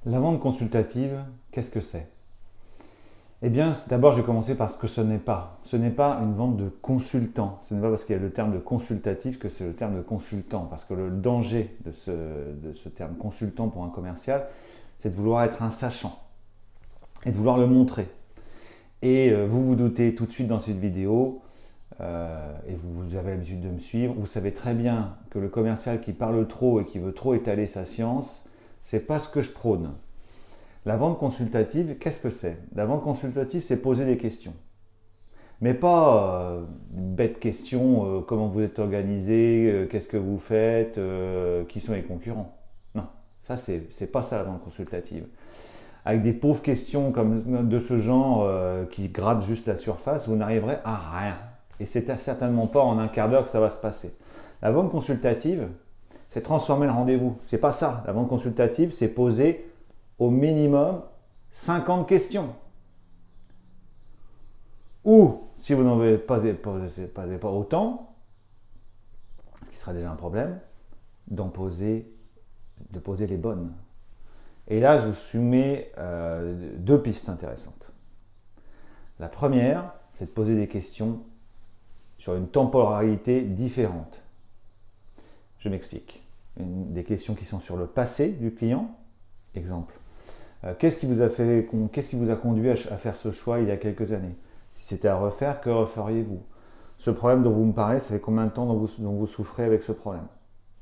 La vente consultative, qu'est-ce que c'est? Eh bien, d'abord, je vais commencer par ce que ce n'est pas. Ce n'est pas une vente de consultant. Ce n'est pas parce qu'il y a le terme de consultatif que c'est le terme de consultant. Parce que le danger de ce terme consultant pour un commercial, c'est de vouloir être un sachant et de vouloir le montrer. Et vous vous doutez tout de suite dans cette vidéo, et vous avez l'habitude de me suivre, vous savez très bien que le commercial qui parle trop et qui veut trop étaler sa science, c'est pas ce que je prône. La vente consultative, qu'est-ce que c'est? La vente consultative, c'est poser des questions. Mais pas bêtes questions, comment vous êtes organisé, qu'est-ce que vous faites, qui sont les concurrents. Non, ça c'est pas ça la vente consultative. Avec des pauvres questions comme de ce genre qui grattent juste la surface, vous n'arriverez à rien. Et c'est certainement pas en un quart d'heure que ça va se passer. La vente consultative, c'est transformer le rendez-vous. C'est pas ça. La vente consultative, c'est poser au minimum 50 questions. Ou, si vous n'en avez pas autant, ce qui sera déjà un problème, de poser les bonnes. Et là, je vous soumets deux pistes intéressantes. La première, c'est de poser des questions sur une temporalité différente. Je m'explique. Des questions qui sont sur le passé du client. Exemple. Qu'est-ce qui vous a conduit à faire ce choix il y a quelques années? Si c'était à refaire, que referiez-vous? Ce problème dont vous me parlez, ça fait combien de temps dont vous souffrez avec ce problème?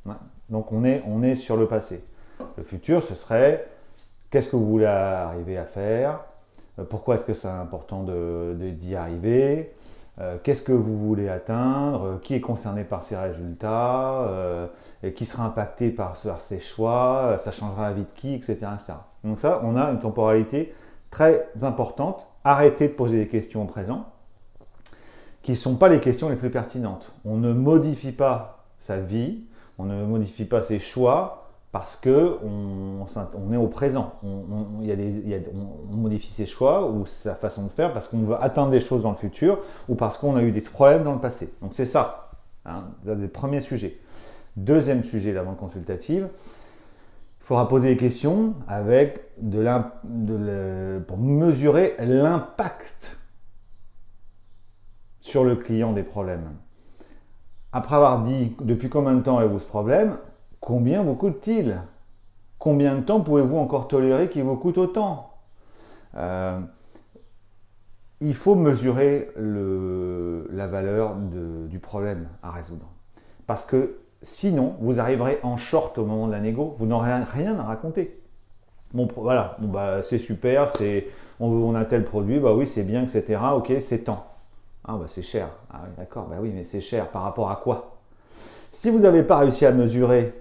Ouais. Donc on est sur le passé. Le futur, ce serait qu'est-ce que vous voulez arriver à faire? Pourquoi est-ce que c'est important d'y arriver? Qu'est-ce que vous voulez atteindre? Qui est concerné par ces résultats? Et qui sera impacté par ces choix? Ça changera la vie de qui? Etc., etc. Donc ça, on a une temporalité très importante. Arrêtez de poser des questions au présent qui ne sont pas les questions les plus pertinentes. On ne modifie pas sa vie, on ne modifie pas ses choix parce qu'on est au présent. On modifie ses choix ou sa façon de faire parce qu'on veut atteindre des choses dans le futur ou parce qu'on a eu des problèmes dans le passé. Donc c'est ça, hein, c'est le premier sujet. Deuxième sujet, la vente consultative. Il faudra poser des questions pour mesurer l'impact sur le client des problèmes. Après avoir dit depuis combien de temps avez-vous ce problème, combien vous coûte-t-il? Combien de temps pouvez-vous encore tolérer qu'il vous coûte autant? Il faut mesurer la valeur du problème à résoudre. Parce que sinon, vous arriverez en short au moment de la négo, vous n'aurez rien à raconter. Bon, voilà, c'est super, on a tel produit, bah oui, c'est bien, etc. Ok, c'est tant. Ah, bah c'est cher. Ah oui, d'accord, bah oui, mais c'est cher par rapport à quoi? Si vous n'avez pas réussi à mesurer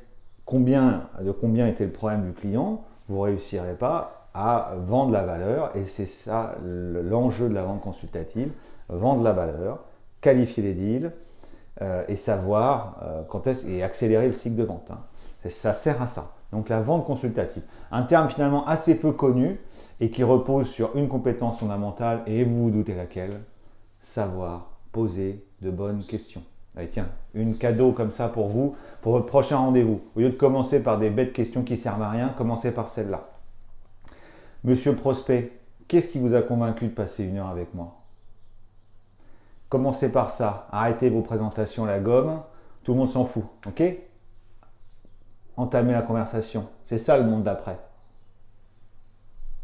de combien était le problème du client, vous ne réussirez pas à vendre la valeur. Et c'est ça l'enjeu de la vente consultative, vendre la valeur, qualifier les deals et savoir et accélérer le cycle de vente. Hein. Ça sert à ça. Donc la vente consultative, un terme finalement assez peu connu et qui repose sur une compétence fondamentale et vous vous doutez laquelle, savoir poser de bonnes questions. Allez, tiens, une cadeau comme ça pour vous, pour votre prochain rendez-vous. Au lieu de commencer par des bêtes questions qui ne servent à rien, commencez par celle-là. Monsieur Prospect, qu'est-ce qui vous a convaincu de passer une heure avec moi? Commencez par ça. Arrêtez vos présentations à la gomme. Tout le monde s'en fout, ok? Entamez la conversation. C'est ça le monde d'après.